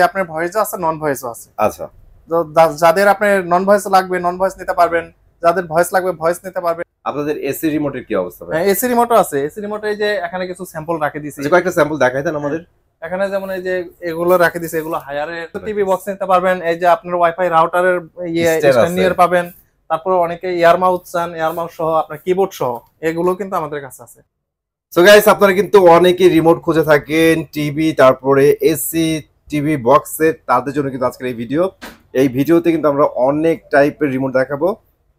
আপনার ভয়েসও আছে, নন ভয়েসও আছে। আচ্ছা, তো যাদের আপনার নন ভয়েস লাগবে নন ভয়েস নিতে পারবেন, যাদের ভয়েস লাগবে ভয়েস নিতে পারবেন। আপনাদের এসি রিমোটের কি অবস্থা ভাই? হ্যাঁ, এসি রিমোটও আছে। এসি রিমোটে এই যে এখানে কিছু স্যাম্পল রাখে দিয়েছি। আচ্ছা, কয়েকটা স্যাম্পল দেখাই দেন আমাদের। এখানে যেমন এই যে এগুলো রাখে দিয়েছি, এগুলো হায়ারে টিভি বক্স নিতে পারবেন। এই যে আপনার ওয়াইফাই রাউটারের স্ট্যান্ড নিয়ে পাবেন। তারপর অনেকে ইয়ার মাউথ চান, ইয়ার মাউথ সহ আপনার কিবোর্ড সহ এগুলো কিন্তু আমাদের কাছে আছে। সো গাইস, আপনারা কিন্তু অনেকে রিমোট খুঁজে থাকেন, টিভি, তারপরে এসি, টিভি বক্সের, তাদের জন্য কিন্তু আজকের এই ভিডিও। এই ভিডিওতে কিন্তু আমরা অনেক টাইপের রিমোট দেখাবো।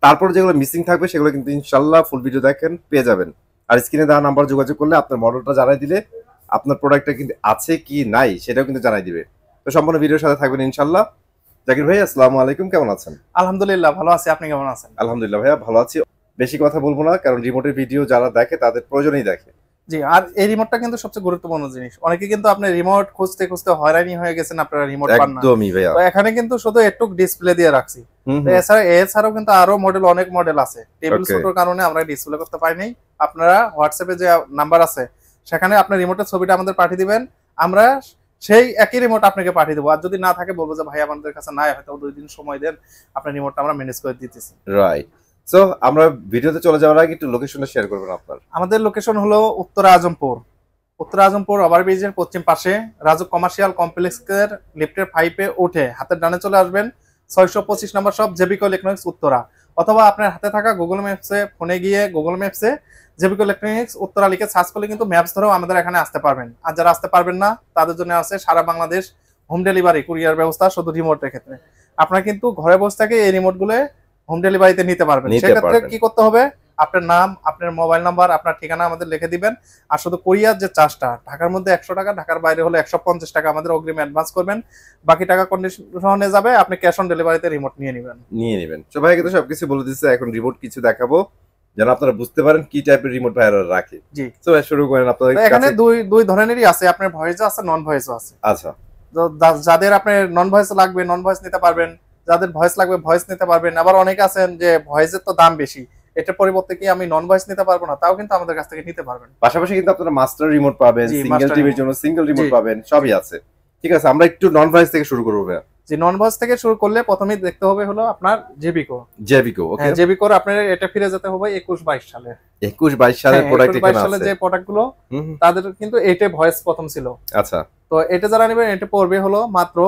তারপর যেগুলো মিসিং থাকবে সেগুলো কিন্তু ইনশাল্লাহ ফুল ভিডিও দেখেন পেয়ে যাবেন। আর স্ক্রিনে দেওয়া নাম্বার যোগাযোগ করলে আপনার মডেলটা জানাই দিলে আপনার প্রোডাক্টটা কিন্তু আছে কি নাই সেটাও কিন্তু জানাই দিবে। তো সম্পূর্ণ ভিডিওর সাথে থাকবেন ইনশাল্লাহ। জাকির ভাই, আসসালামু আলাইকুম, কেমন আছেন? আলহামদুলিল্লাহ ভালো আছি, আপনি কেমন আছেন? আলহামদুলিল্লাহ ভাইয়া, ভালো আছি। বেশি কথা বলবো না, কারণ রিমোটের ভিডিও যারা দেখে তাদের প্রয়োজনেই দেখে। জি, আর এই রিমোটটা কিন্তু সবচেয়ে গুরুত্বপূর্ণ জিনিস। অনেকে কিন্তু আপনি রিমোট খুঁজতে খুঁজতে হয়রানি হয়ে গেছেন, আপনারা রিমোট পান না। একদমই ভাইয়া। তো এখানে কিন্তু শুধু একটু ডিসপ্লে দিয়ে রাখছি। তো এছাড়াও কিন্তু আরো মডেল, অনেক মডেল আছে। টেবিল ছোটর কারণে আমরা ডিসপ্লে করতে পারি নাই। আপনারা হোয়াটসঅ্যাপে যে নাম্বার আছে সেখানে আপনার রিমোটের ছবিটা আমাদের পাঠিয়ে দিবেন, আমরা সেই একই রিমোট আপনাকে পাঠিয়ে দেবো। আর যদি না থাকে বলবো যে ভাই আমাদের কাছে নাই, হয়তো 2 দিন সময় দেন, আপনার রিমোটটা আমরা ম্যানেজ করে দিতেছি। রাইট। সো আমরা ভিডিওতে চলে যাওয়ার আগে একটু লোকেশনটা শেয়ার করবেন আপনার। আমাদের লোকেশন হলো উত্তরা আজমপুর। উত্তরা আজমপুর ওভারব্রিজের পশ্চিম পাশে রাজু কমার্শিয়াল কমপ্লেক্সের লিফটের 5-এ উঠে হাতের ডানে চলে আসবেন। 625 নম্বর শপ, জেবিকো ইলেকট্রনিক্স উত্তরা। অথবা আপনার হাতে থাকা গুগল ম্যাপসে, ফোনে গিয়ে গুগল ম্যাপসে জেবিকো ইলেকট্রনিক্স উত্তরা লিখে সার্চ করলে কিন্তু ম্যাপস ধরেও আমাদের এখানে আসতে পারবেন। আর যারা আসতে পারবেন না তাদের জন্য আছে সারা বাংলাদেশ হোম ডেলিভারি কুরিয়ার ব্যবস্থা, শুধু রিমোটের ক্ষেত্রে। আপনারা কিন্তু ঘরে বসে থেকে এই রিমোটগুলো হোম ডেলিভারিতে নিতে পারবেন। সেক্ষেত্রে কি করতে হবে, আপনার নাম, আপনার মোবাইল নাম্বার, আপনার ঠিকানা আমাদের লিখে দিবেন। আর শুধু কোরিয়ার যে চার্জটা, ঢাকার মধ্যে 100 টাকা, ঢাকার বাইরে হলে 150 টাকা আমাদের অগ্রিম অ্যাডভান্স করবেন। বাকি টাকা কন্ডিশনে যাবে, আপনি ক্যাশ অন ডেলিভারিতে রিমোট নিয়ে নেবেন। তো ভাই কিন্তু সবকিছু বলে দিচ্ছে, এখন রিমোট কিছু দেখাবো যেন আপনারা বুঝতে পারেন কি টাইপের রিমোট ভাইরা রাখে। জি, তো শুরু করেন আপনাদের কাছে। এখানে দুই ধরনেরই আছে, আপনার ভয়েসও আছে, নন ভয়েসও আছে। আচ্ছা, তো যাদের আপনার নন ভয়েস লাগবে নন ভয়েস নিতে পারবেন, যাদের ভয়েস লাগবে ভয়েস নিতে পারবেন। আবার অনেকে আছেন যে ভয়েসের তো দাম বেশি, এটার পরিবর্তে কি আমি নন ভয়েস নিতে পারবো না, তাও কিন্তু আমাদের কাছ থেকে নিতে পারবেন। পাশাপাশি কিন্তু আপনারা মাস্টার রিমোট পাবেন, সিঙ্গেল টিভির জন্য সিঙ্গেল রিমোট পাবেন, সবই আছে। ঠিক আছে, আমরা একটু নন ভয়েস থেকে শুরু করব ভাই। যে নন ভয়েস থেকে শুরু করলে প্রথমেই দেখতে হবে হলো আপনার জেবিকো। ওকে, জেবিকোর আপনার এটা ফিরে যেতে হবে 21-22 সালে। 21-22 সালের প্রোডাক্ট এখানে আছে। যে প্রোডাক্টগুলো তাদের কিন্তু এটা ভয়েস প্রথম ছিল। আচ্ছা, তো এটা যারা নেবেন এটা পড়বে হলো মাত্র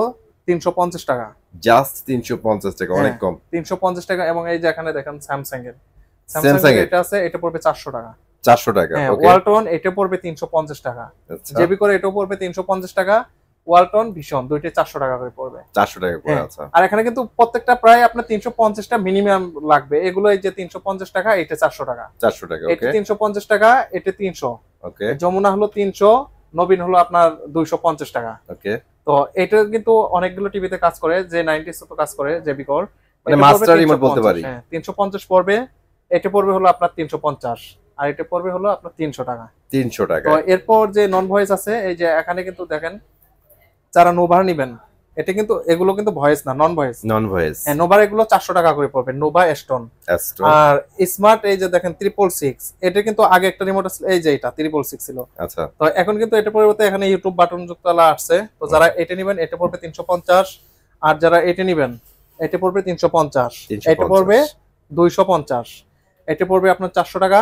350 টাকা। জাস্ট 350 টাকা, অনেক কম। 350 টাকা। এবং এই যে এখানে দেখেন স্যামসাং এটা আছে, এটা পড়বে 400 টাকা। 400 টাকা। ওকে, ওয়ালটন এটা পড়বে 350 টাকা। জেবিকোর এটা পড়বে 350 টাকা। ওয়ালটন ভিশন দুইটা 400 টাকা করে পড়বে। 400 টাকা করে। আচ্ছা, আর এখানে কিন্তু প্রত্যেকটা প্রায় আপনার 350টা মিনিমাম লাগবে। এগুলো এই যে 350 টাকা, এটা 400 টাকা। 400 টাকা। এটা 350 টাকা, এটা 300। ওকে, যমুনা হলো 300, নবীন হলো আপনার 250 টাকা। ওকে, তো এটা কিন্তু অনেকগুলো টিভিতে কাজ করে, যে 90s তো কাজ করে জেবিকোর, মানে মাস্টার রিমোট বলতে পারি। 350 পড়বে। এটা পড়বে হলো আপনার 350, আর এটা পড়বে হলো আপনার 300 টাকা। 300 টাকা। তো এরপর যে নন ভয়েস আছে, এই যে এখানে কিন্তু দেখেন যারা নোভা নেবেন, এটা কিন্তু এগুলো কিন্তু ভয়েস না, নন ভয়েস। নোভার এগুলো 400 টাকা করে পড়বে, নোভা স্টোন। আর স্মার্ট এই যে দেখেন 666, এটা কিন্তু আগে একটা রিমোট ছিল, এই যে এটা 666 ছিল। আচ্ছা, তো এখন কিন্তু এটা পরিবর্তে এখানে ইউটিউব বাটন যুক্ত আসছে। তো যারা এটা নেবেন এটা পড়বে 350, আর যারা এটা নেবেন এটা পড়বে 350, এটা পড়বে 250, এটা পড়বে আপনার 400 টাকা,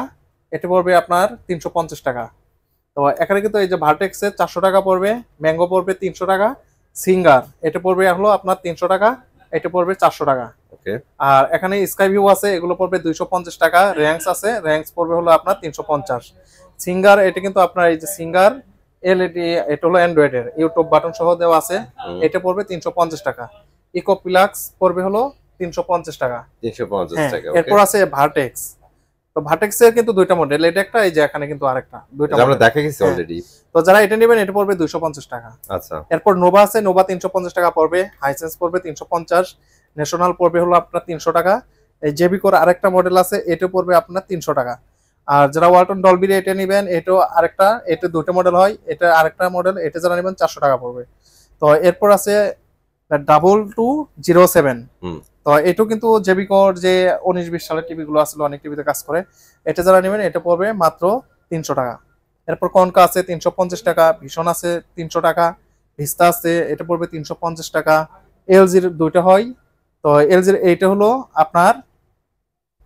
এটা পড়বে আপনার 350 টাকা। তো এখানে কিন্তু এই যে ভার্টেক্স এর 400 টাকা পড়বে, ম্যাঙ্গো পড়বে 300 টাকা, সিঙ্গার এটা পড়বে হলো আপনার 300 টাকা, এটা পড়বে 400 টাকা। ওকে, আর এখানে স্কাই ভিউ আছে, এগুলো পড়বে 250 টাকা। র্যাঙ্কস আছে, র্যাঙ্কস পড়বে হলো আপনার 350। সিঙ্গার এটা কিন্তু আপনার এই যে সিঙ্গার এলইডি, এটা হলো অ্যান্ড্রয়েড এর, ইউটিউব বাটন সহ দেওয়া আছে, এটা পড়বে 350 টাকা। ইকো প্লাক্স পড়বে হলো 350 টাকা। 350 টাকা। এরপর আছে ভার্টেক্স। তো ভার্টেক্স এর কিন্তু দুইটা মডেল, এটা একটা, এই যে এখানে কিন্তু আরেকটা, দুইটা আমরা দেখা গেছে অলরেডি। তো যারা এটা নেবেন এটা পড়বে 250 টাকা। আচ্ছা, এরপর নোভা আছে, নোভা 350 টাকা পড়বে। হাইসেন্স পড়বে 350, ন্যাশনাল পড়বে হলো আপনার 300 টাকা। এই জেবিকোর আরেকটা মডেল আছে, এটা পড়বে আপনার 300 টাকা। আর যারা ওয়ালটন ডলবি এটা নেবেন, এটাও আরেকটা, এটা দুটো মডেল হয়, এটা আরেকটা মডেল, এটা যারা নেবেন 400 টাকা পড়বে। তো এরপর আছে 2207। তো এটাও কিন্তু জেবিকোর যে 19-20 সালের টিভি গুলো আসলে অনেক টিভিতে কাজ করে, এটা যারা নেবেন এটা পড়বে মাত্র 300 টাকা। এরপর কনকা আছে 350 টাকা, ভীষণ আছে 300 টাকা, ভিস্তা আছে, এটা পড়বে 350 টাকা। এলজির দুইটা হয়, তো এলজির এইটা হলো আপনার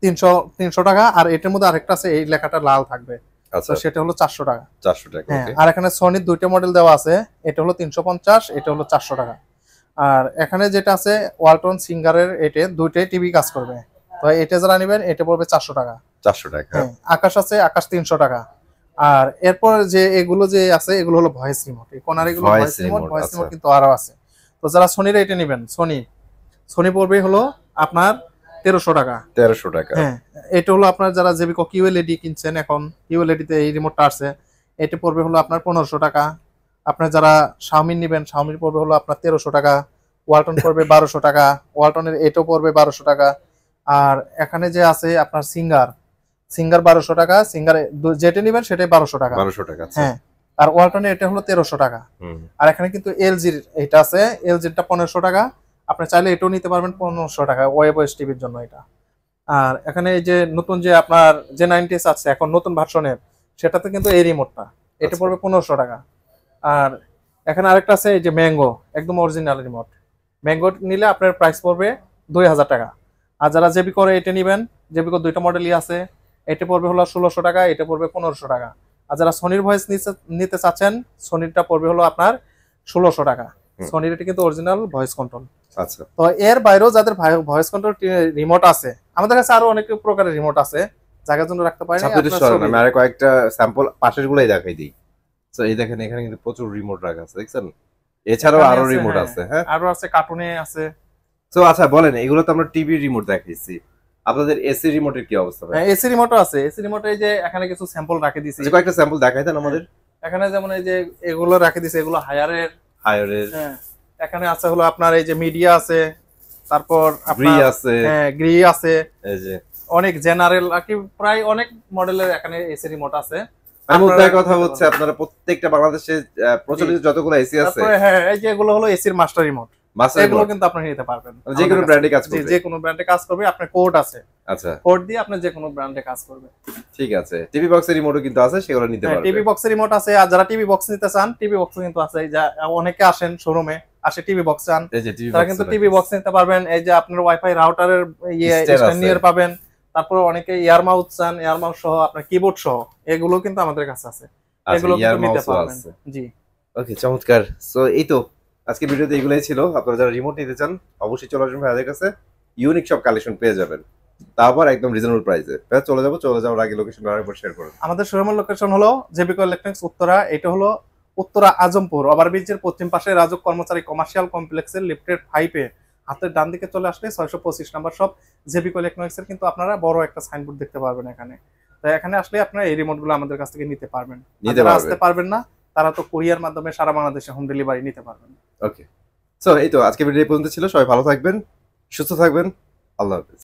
300 টাকা, আর এটার মধ্যে আরেকটা আছে এই লেখাটা লাল থাকবে, আচ্ছা তো সেটা হলো 400 টাকা। 400 টাকা। হ্যাঁ, ওকে, আর এখানে সনির দুইটা মডেল দেওয়া আছে, এটা হলো 350, এটা হলো 400 টাকা। আর এখানে যেটা আছে ওয়ালটন সিঙ্গারের, এটা দুইটাই টিভি কাজ করবে, তো এটা যারা নেবেন এটা পড়বে 400 টাকা। 400 টাকা। হ্যাঁ, আকাশ আছে, আকাশ 300 টাকা। আর এরপর যে এগুলো যে আছে এগুলো হলো ভয়েস রিমোট, এই কোনার এগুলো ভয়েস রিমোট, ভয়েস রিমোট কিন্তু আরো আছে। তো যারা সনির এটা নেবেন, সনি পড়বে হলো আপনার 1300 টাকা। 1300 টাকা। হ্যাঁ, এটা হলো আপনার যারা জেবিকো কিউএলইডি কিনছেন, এখন কিউএলইডি তে এই রিমোটটা আছে, এটা পড়বে হলো আপনার 1500 টাকা। আপনার যারা শাওমি নেবেন, শাওমির পড়বে হলো আপনার 1300 টাকা। ওয়ালটন পড়বে 1200 টাকা, ওয়ালটনের এটাও পড়বে 1200 টাকা। আর এখানে যে আছে আপনার সিঙ্গার 1200 টাকা, সিঙ্গার যেটা নেবেন সেটাই 1200 টাকা। 1200 টাকা। আচ্ছা। হ্যাঁ, আর ওয়ালটনের এটা হলো 1300 টাকা। হুম। আর এখানে কিন্তু এলজির এটা আছে, এলজিরটা 1500 টাকা। আপনি চাইলে এটাও নিতে পারবেন 1500 টাকা ওয়েবএস টিভির জন্য এটা। আর এখানে এই যে নতুন যে আপনার যে 90s আছে এখন নতুন ভার্সনের, সেটাতে কিন্তু এই রিমোটটা এটা আচ্ছা। পড়বে 1500 টাকা। আর এখানে আরেকটা আছে এই যে ম্যাঙ্গো, একদম অরিজিনাল রিমোট, ম্যাঙ্গো নিলে আপনার প্রাইস পড়বে 2000 টাকা। আর যারা জেবি করে এটা নেবেন, জেবিকো দুইটা মডেলই আছে, এটা পড়বে হলো 1600 টাকা, এটা পড়বে 1500 টাকা। আর যারা সনির ভয়েস নিতে চাচ্ছেন, সনিরটা পড়বে হলো আপনার 1600 টাকা। সনির এটা কিন্তু অরিজিনাল ভয়েস কন্ট্রোল। আচ্ছা। তো এর বাইরেও যাদের ভয়েস কন্ট্রোল রিমোট আছে, আমাদের কাছে আরো অনেক প্রকারের রিমোট আছে, জায়গার জন্য রাখতে পারেন। আমি আরে কয়েকটা স্যাম্পল পাশের গুলাই দেখাই দিই। তো এই দেখেন এখানে কিন্তু প্রচুর রিমোট রাখা আছে, দেখছেন? এছাড়াও আরো রিমোট আছে। হ্যাঁ, আরো আছে, কার্টুনে আছে। তো আচ্ছা বলেন, এগুলো তো আমরা টিভি রিমোট দেখাইছি, আপনাদের এসি রিমোটের কি অবস্থা ভাই? এসি রিমোটও আছে, এসি রিমোটে এই যে এখানে কিছু স্যাম্পল রাখে দিছি, আচ্ছা, কয়েকটা স্যাম্পল দেখাই দেন আমাদের। এখানে যেমন এই যে এগুলো রাখে দিছে, এগুলো হায়ারের। হায়ারের। হ্যাঁ, এখানে আছে হলো আপনার এই যে মিডিয়া আছে, তারপর গ্রি আছে। হ্যাঁ, গ্রি আছে, এই যে অনেক জেনারেল আর কি, প্রায় অনেক মডেলের এখানে এসি রিমোট আছে। আমার কথা হচ্ছে আপনারা প্রত্যেকটা বাংলাদেশে প্রচলিত যতগুলো এসি আছে, হ্যাঁ, এই যে এগুলো হলো এসির মাস্টার রিমোট, এগুলো কিন্তু আপনি নিতে পারবেন, যে কোনো ব্র্যান্ডে কাজ করবে। যে কোনো ব্র্যান্ডে কাজ করবে, আপনার কোড আছে। আচ্ছা, কোড দিয়ে আপনি যে কোনো ব্র্যান্ডে কাজ করবে। ঠিক আছে। টিভি বক্সের রিমোটও কিন্তু আছে, সেগুলো নিতে পারবেন। টিভি বক্সের রিমোট আছে, আর যারা টিভি বক্স নিতে চান, টিভি বক্স কিন্তু আছে। যা অনেকে আসেন শোরুমে, আসে টিভি বক্স চান, তারা কিন্তু টিভি বক্স নিতে পারবেন। এই যে আপনার ওয়াইফাই রাউটারের স্ট্যান্ড পাবেন, তারপর অনেকে ইয়ার মাউস চান, ইয়ার মাউস সহ আপনার কিবোর্ড সহ, এগুলো কিন্তু আমাদের কাছে আছে, এগুলো কিন্তু নিতে পারবেন। জি, ওকে, চমৎকার। সো এই তো আজকে ভিডিওতে এগুলাই ছিল। আপনারা যারা রিমোট নিতে চান অবশ্যই চলে আসবেন ভাইয়াদের কাছে, ইউনিক সব কালেকশন পেয়ে যাবেন, তারপর একদম রিজনেবল প্রাইসে। ভাইয়া চলে যাওয়ার আগে লোকেশন আরেকবার শেয়ার করুন। আমাদের শোরুমের লোকেশন হলো জেবিকো ইলেকট্রনিক্স উত্তরা, এটা হলো উত্তরা আজমপুর ওভারব্রিজের পশ্চিম পাশে রাজুক কর্মচারী কমার্শিয়াল কমপ্লেক্সের লিফটের 5-এ হাতের ডান দিকে চলে আসলে 625 নাম্বার সব জেবিকো ইলেকট্রনিক্স এর কিন্তু আপনারা বড় একটা সাইনবোর্ড দেখতে পারবেন এখানে। তো এখানে আসলে আপনারা এই রিমোটগুলো আমাদের কাছ থেকে নিতে পারবেন। যারা আসতে পারবেন না, তারা তো কুরিয়ার মাধ্যমে সারা বাংলাদেশে হোম ডেলিভারি নিতে পারবেন। ওকে, সো এই তো আজকে ভিডিও এই পর্যন্ত ছিল। সবাই ভালো থাকবেন, সুস্থ থাকবেন, আল্লাহ হাফেজ।